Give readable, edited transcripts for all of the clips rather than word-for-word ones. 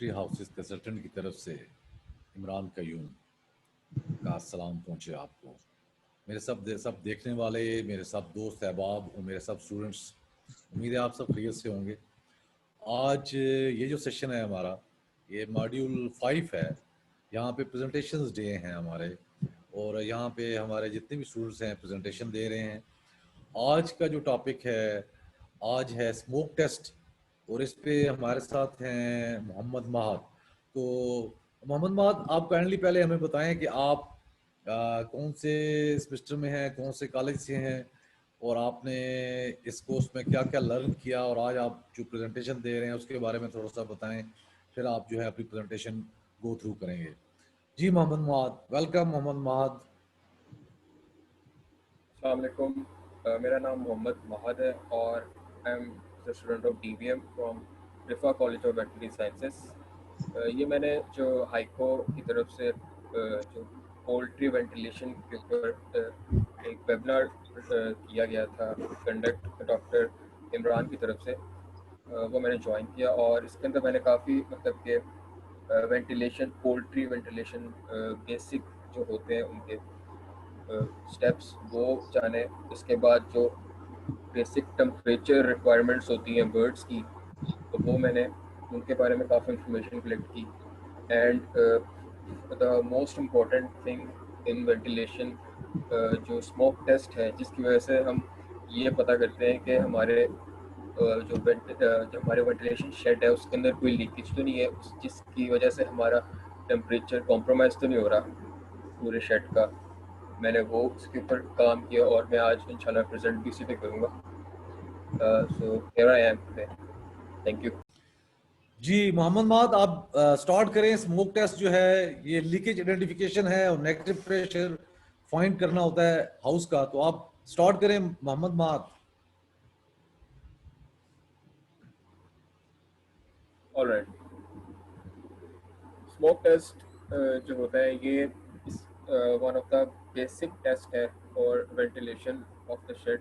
Poultry houses consultant की तरफ से इमरान कयूम का सलाम पहुंचे आपको। मेरे सब देखने वाले, मेरे सब दोस्त अहबाब और मेरे सब स्टूडेंट्स, उम्मीद है आप सब खैरियत से होंगे। आज ये जो सेशन है हमारा, ये मॉड्यूल 5 है। यहाँ पे प्रेजेंटेशंस डे हैं हमारे, और यहाँ पे हमारे जितने भी स्टूडेंट्स हैं प्रेजेंटेशन दे रहे हैं। आज का जो टॉपिक है आज है स्मोक टेस्ट, और इस पे हमारे साथ हैं मोहम्मद महाद। तो मोहम्मद महाद, आप काइंडली पहले हमें बताएं कि आप कौन से सेमेस्टर में हैं, कौन से कॉलेज से हैं, और आपने इस कोर्स में क्या क्या लर्न किया, और आज आप जो प्रेजेंटेशन दे रहे हैं उसके बारे में थोड़ा सा बताएं। फिर आप जो है अपनी प्रेजेंटेशन गो थ्रू करेंगे। जी मोहम्मद महाद, वेलकम मोहम्मद महाद। अस्सलाम वालेकुम, मेरा नाम मोहम्मद महाद है और I am the student of DVM from रिफा college of veterinary sciences. ये मैंने जो हाइको की तरफ से जो पोल्ट्री वेंटिलेशन के ऊपर एक वेबिनार किया गया था कंडक्ट डॉक्टर इमरान की तरफ से, वो मैंने ज्वाइन किया। और इसके अंदर मैंने काफ़ी मतलब कि वेंटिलेशन, पोल्ट्री वेंटिलेशन बेसिक जो होते हैं उनके स्टेप्स वो जाने। इसके बाद जो बेसिक टेम्परेचर रिक्वायरमेंट्स होती हैं बर्ड्स की, तो वो मैंने उनके बारे में काफ़ी इंफॉर्मेशन कलेक्ट की। And the most important thing in ventilation जो स्मोक टेस्ट है, जिसकी वजह से हम ये पता करते हैं कि हमारे जो हमारे वेंटिलेशन शेड है उसके अंदर कोई लीकेज तो नहीं है, जिसकी वजह से हमारा टेम्परेचर कॉम्प्रोमाइज़ तो नहीं हो रहा पूरे शेड का। मैंने वो उसके ऊपर काम किया और मैं आज इंशाल्लाह प्रेजेंट भी इसी पे करूँगा। So here I am today. Thank you. जी मोहम्मद महाद, आप स्टार्ट करें। स्मोक टेस्ट जो है ये लीकेज आइडेंटिफिकेशन है और नेगेटिव प्रेशर फाइंड करना होता है हाउस का। तो आप स्टार्ट करें Mohammad Mahad. Alright, smoke test जो होता है ये one of the basic test है for ventilation of the shed.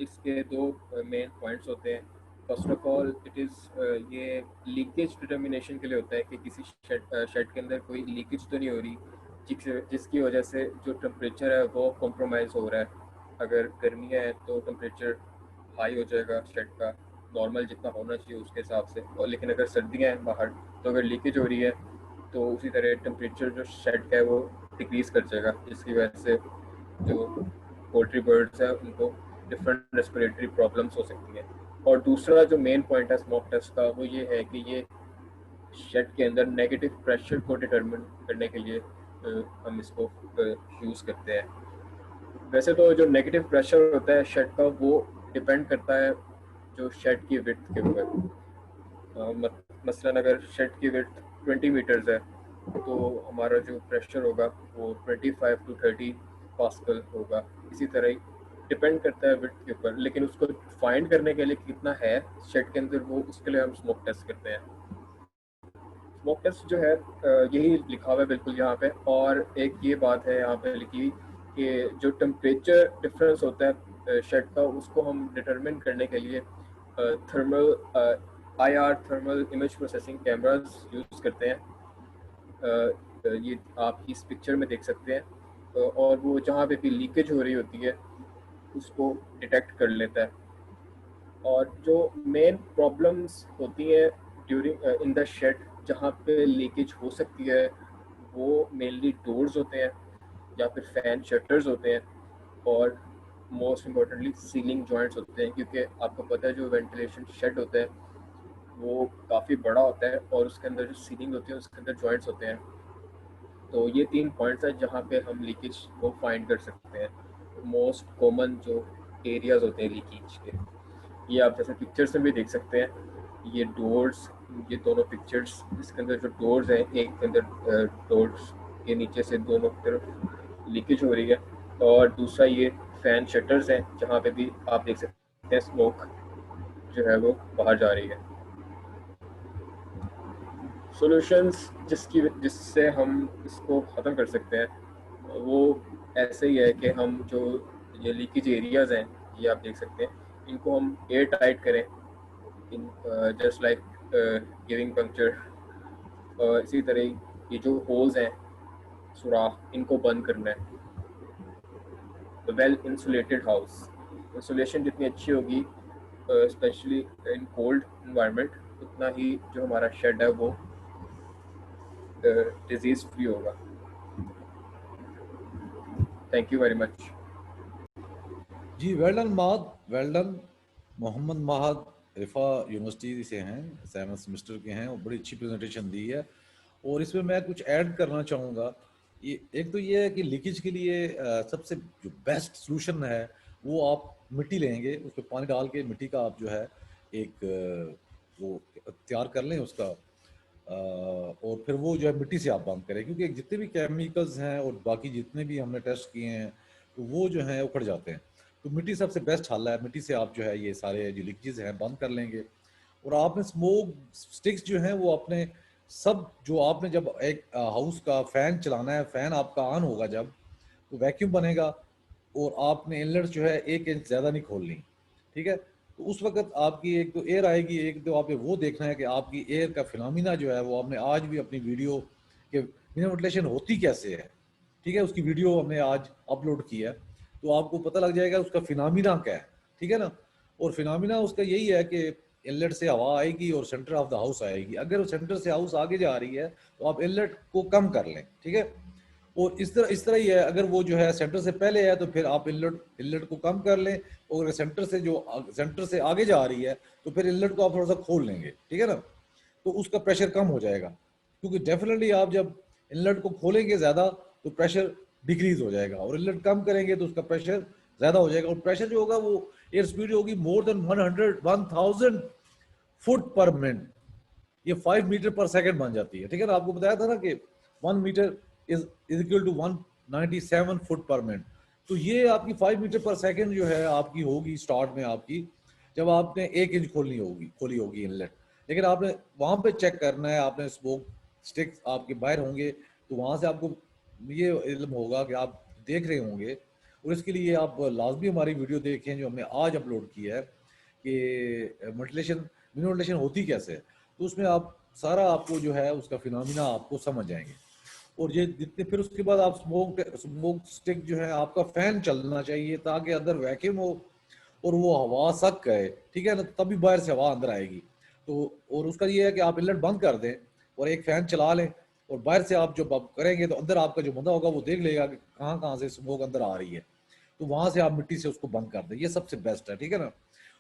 इसके दो मेन पॉइंट्स होते हैं। First of all it is ये लीकेज डिटर्मिनेशन के लिए होता है कि किसी शेड के अंदर कोई लीकेज तो नहीं हो रही, जिसकी वजह से जो टेम्परेचर है वो कॉम्प्रोमाइज़ हो रहा है। अगर गर्मियाँ हैं तो टेम्परेचर हाई हो जाएगा शेड का, नॉर्मल जितना होना चाहिए उसके हिसाब से। और लेकिन अगर सर्दियाँ हैं बाहर, तो अगर लीकेज हो रही है तो उसी तरह टेम्परेचर जो शेड का है वो डिक्रीज़ कर जाएगा, जिसकी वजह से जो पोल्ट्री बर्ड्स हैं उनको डिफरेंट रेस्पिरेटरी प्रॉब्लम्स हो सकती हैं। और दूसरा जो मेन पॉइंट है स्मोक टेस्ट का वो ये है कि ये शेड के अंदर नेगेटिव प्रेशर को डिटरमिन करने के लिए हम इसको यूज़ करते हैं। वैसे तो जो नेगेटिव प्रेशर होता है शेड का वो डिपेंड करता है जो शेड की विड्थ के ऊपर। मसलन अगर शेड की विड्थ 20 मीटर्स है तो हमारा जो प्रेशर होगा वो 25 to 30 पास्कल होगा। इसी तरह ही डिपेंड करता है विड्थ के ऊपर, लेकिन उसको फाइंड करने के लिए कितना है शेड के अंदर, वो उसके लिए हम स्मोक टेस्ट करते हैं। स्मोक टेस्ट जो है यही लिखा हुआ है बिल्कुल यहाँ पे। और एक ये बात है यहाँ पे लिखी हुई कि जो टेम्परेचर डिफरेंस होता है शेड का, उसको हम डिटरमिन करने के लिए thermal IR thermal image processing cameras use करते हैं। ये आप इस पिक्चर में देख सकते हैं। और वो जहाँ पे भी लीकेज हो रही होती है उसको डिटेक्ट कर लेता है। और जो मेन प्रॉब्लम्स होती हैं ड्यूरिंग इन द शेड जहाँ पे लीकेज हो सकती है, वो मेनली डोर्स होते हैं या फिर फैन शटर्स होते हैं, और मोस्ट इम्पॉर्टेंटली सीलिंग जॉइंट्स होते हैं। क्योंकि आपको पता है जो वेंटिलेशन शेड होता है वो काफ़ी बड़ा होता है और उसके अंदर जो सीलिंग होती है उसके अंदर जॉइंट्स होते हैं। तो ये 3 पॉइंट्स हैं जहाँ पे हम लीकेज को फाइंड कर सकते हैं। मोस्ट कॉमन जो एरियाज होते हैं लीकेज के, ये आप जैसे पिक्चर्स में भी देख सकते हैं। ये डोर्स, ये दोनों पिक्चर्स, इसके अंदर जो डोर्स हैं, एक के अंदर डोर्स के नीचे से दोनों तरफ लीकेज हो रही है, और दूसरा ये फैन शटर्स हैं जहाँ पे भी आप देख सकते हैं स्मोक जो है वो बाहर जा रही है। सॉल्यूशंस जिससे हम इसको ख़त्म कर सकते हैं वो ऐसे ही है कि हम जो ये लीकेज एरियाज़ हैं, ये आप देख सकते हैं, इनको हम एयर टाइट करें, in just like giving puncture इसी तरह ये जो होल्स हैं, सुराख, इनको बंद करना है। वेल इंसुलेटेड हाउस, इंसुलेशन जितनी अच्छी होगी स्पेशली इन कोल्ड इन्वायरमेंट, उतना ही जो हमारा शेड है वो डिजीज फ्री होगा। Thank you very much. जी well done Mahad, well done. Mohammad Mahad Riphah university से हैं, 7th सेमेस्टर के हैं, और बड़ी अच्छी प्रेजेंटेशन दी है। और इसमें मैं कुछ ऐड करना चाहूँगा। ये एक तो ये है कि लीकेज के लिए सबसे जो बेस्ट सॉल्यूशन है वो आप मिट्टी लेंगे, उस पर पानी डाल के मिट्टी का आप जो है एक वो तैयार कर लें उसका, और फिर वो जो है मिट्टी से आप बंद करें, क्योंकि जितने भी केमिकल्स हैं और बाकी जितने भी हमने टेस्ट किए हैं तो वो जो हैं उखड़ जाते हैं। तो मिट्टी सबसे बेस्ट हल है, मिट्टी से आप जो है ये सारे जो लीकेज हैं बंद कर लेंगे। और आपने स्मोक स्टिक्स जो हैं वो अपने सब, जो आपने जब एक हाउस का फैन चलाना है, फैन आपका ऑन होगा जब, तो वैक्यूम बनेगा और आपने इनलेट जो है 1 इंच ज़्यादा नहीं खोलनी, ठीक है। तो उस वक्त आपकी एक तो एयर आएगी, एक तो आपने वो देखना है कि आपकी एयर का फिनोमिना जो है वो आपने आज भी अपनी वीडियो के बिना वेंटिलेशन होती कैसे है, ठीक है, उसकी वीडियो हमने आज अपलोड की है, तो आपको पता लग जाएगा उसका फिनोमिना क्या है, ठीक है ना। और फिनोमिना उसका यही है कि इनलेट से हवा आएगी और सेंटर ऑफ द हाउस आएगी। अगर वो सेंटर से हाउस आगे जा रही है तो आप इनलेट को कम कर लें, ठीक है। और इस तरह ही है, अगर वो जो है सेंटर से पहले है तो फिर आप इनलेट को कम कर लें, और अगर सेंटर से आगे जा रही है तो फिर इनलेट को आप थोड़ा सा खोल लेंगे, ठीक है ना। तो उसका प्रेशर कम हो जाएगा, क्योंकि डेफिनेटली आप जब इनलेट को खोलेंगे ज़्यादा तो प्रेशर डिक्रीज हो जाएगा, और इनलेट कम करेंगे तो उसका प्रेशर ज़्यादा हो जाएगा। और प्रेशर जो होगा वो एयर स्पीड होगी more than 1000 foot per minute, ये 5 मीटर पर सेकंड बन जाती है, ठीक है ना। आपको बताया था ना कि 1 meter is equal to 197 foot per minute. तो ये आपकी 5 मीटर पर सेकंड जो है आपकी होगी स्टार्ट में, आपकी जब आपने 1 इंच खोली होगी इनलेट। लेकिन आपने वहां पे चेक करना है, आपने स्मोक स्टिक्स आपके बाहर होंगे तो वहां से आपको ये इल्म होगा कि आप देख रहे होंगे। और इसके लिए आप लाजमी हमारी वीडियो देखें जो हमने आज अपलोड की है कि मिनोलेशन होती कैसे है, तो उसमें आप सारा आपको जो है उसका फिनोमिना आपको समझ जाएंगे। और ये जितने फिर उसके बाद आप स्मोक स्टिक जो है आपका फैन चलना चाहिए ताकि अंदर वैक्यूम हो और वो हवा सक गए, ठीक है ना, तभी बाहर से हवा अंदर आएगी। तो और उसका ये है कि आप इनलेट बंद कर दें और एक फैन चला लें, और बाहर से आप जब आप करेंगे तो अंदर आपका जो बंदा होगा वो देख लेगा कि कहाँ कहाँ से स्मोक अंदर आ रही है, तो वहां से आप मिट्टी से उसको बंद कर दें, ये सबसे बेस्ट है, ठीक है ना।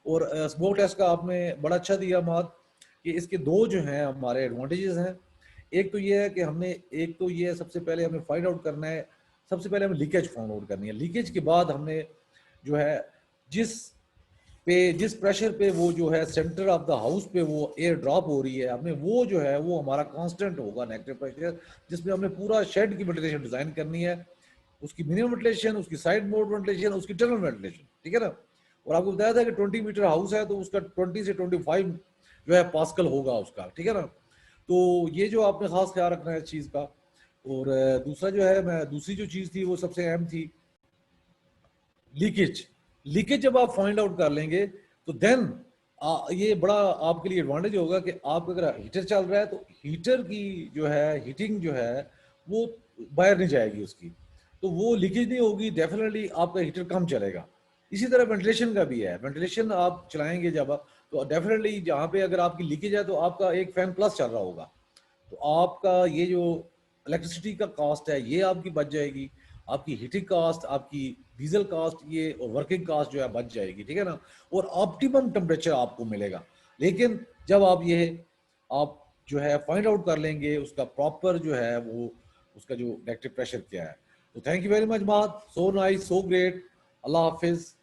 और स्मोक टेस्ट का आपने बड़ा अच्छा दिया मात कि इसके दो जो हैं हमारे एडवांटेजेस हैं। एक तो ये है कि सबसे पहले हमें फाइंड आउट करना है, सबसे पहले हमें लीकेज फाइंड आउट करनी है। लीकेज के बाद हमने जो है जिस प्रेशर पे वो जो है सेंटर ऑफ द हाउस पे वो एयर ड्रॉप हो रही है, हमने वो जो है वो हमारा कांस्टेंट होगा नेगेटिव प्रेशर, जिसमें हमने पूरा शेड की वेंटिलेशन डिजाइन करनी है, उसकी मिनिमम वेंटिलेशन, उसकी साइड मोड वेंटिलेशन, उसकी टनल वेंटिलेशन, ठीक है ना। और आपको बताया था कि 20 मीटर हाउस है तो उसका 20 से 25 जो है पास्कल होगा उसका, ठीक है ना। तो ये जो आपने खास ख्याल रखना है इस चीज का। और दूसरा जो है, मैं दूसरी जो चीज थी वो सबसे अहम थी, लीकेज। लीकेज जब आप फाइंड आउट कर लेंगे तो देन ये बड़ा आपके लिए एडवांटेज होगा कि आप अगर हीटर चल रहा है तो हीटर की जो है हीटिंग जो है वो बाहर नहीं जाएगी उसकी, तो वो लीकेज नहीं होगी, डेफिनेटली आपका हीटर कम चलेगा। इसी तरह वेंटिलेशन का भी है, वेंटिलेशन आप चलाएंगे जब आप, तो डेफिनेटली जहाँ पे अगर आपकी लीकेज है तो आपका एक फैन प्लस चल रहा होगा, तो आपका ये जो इलेक्ट्रिसिटी का कॉस्ट है ये आपकी बच जाएगी, आपकी हीटिंग कॉस्ट, आपकी डीजल कॉस्ट ये और वर्किंग कॉस्ट जो है बच जाएगी, ठीक है ना। और ऑप्टिमम टेम्परेचर आपको मिलेगा। लेकिन जब आप जो है फाइंड आउट कर लेंगे उसका प्रॉपर जो है वो उसका जो नेगेटिव प्रेशर क्या है। तो थैंक यू वेरी मच बात, सो नाइस, सो ग्रेट, अल्लाह हाफिज।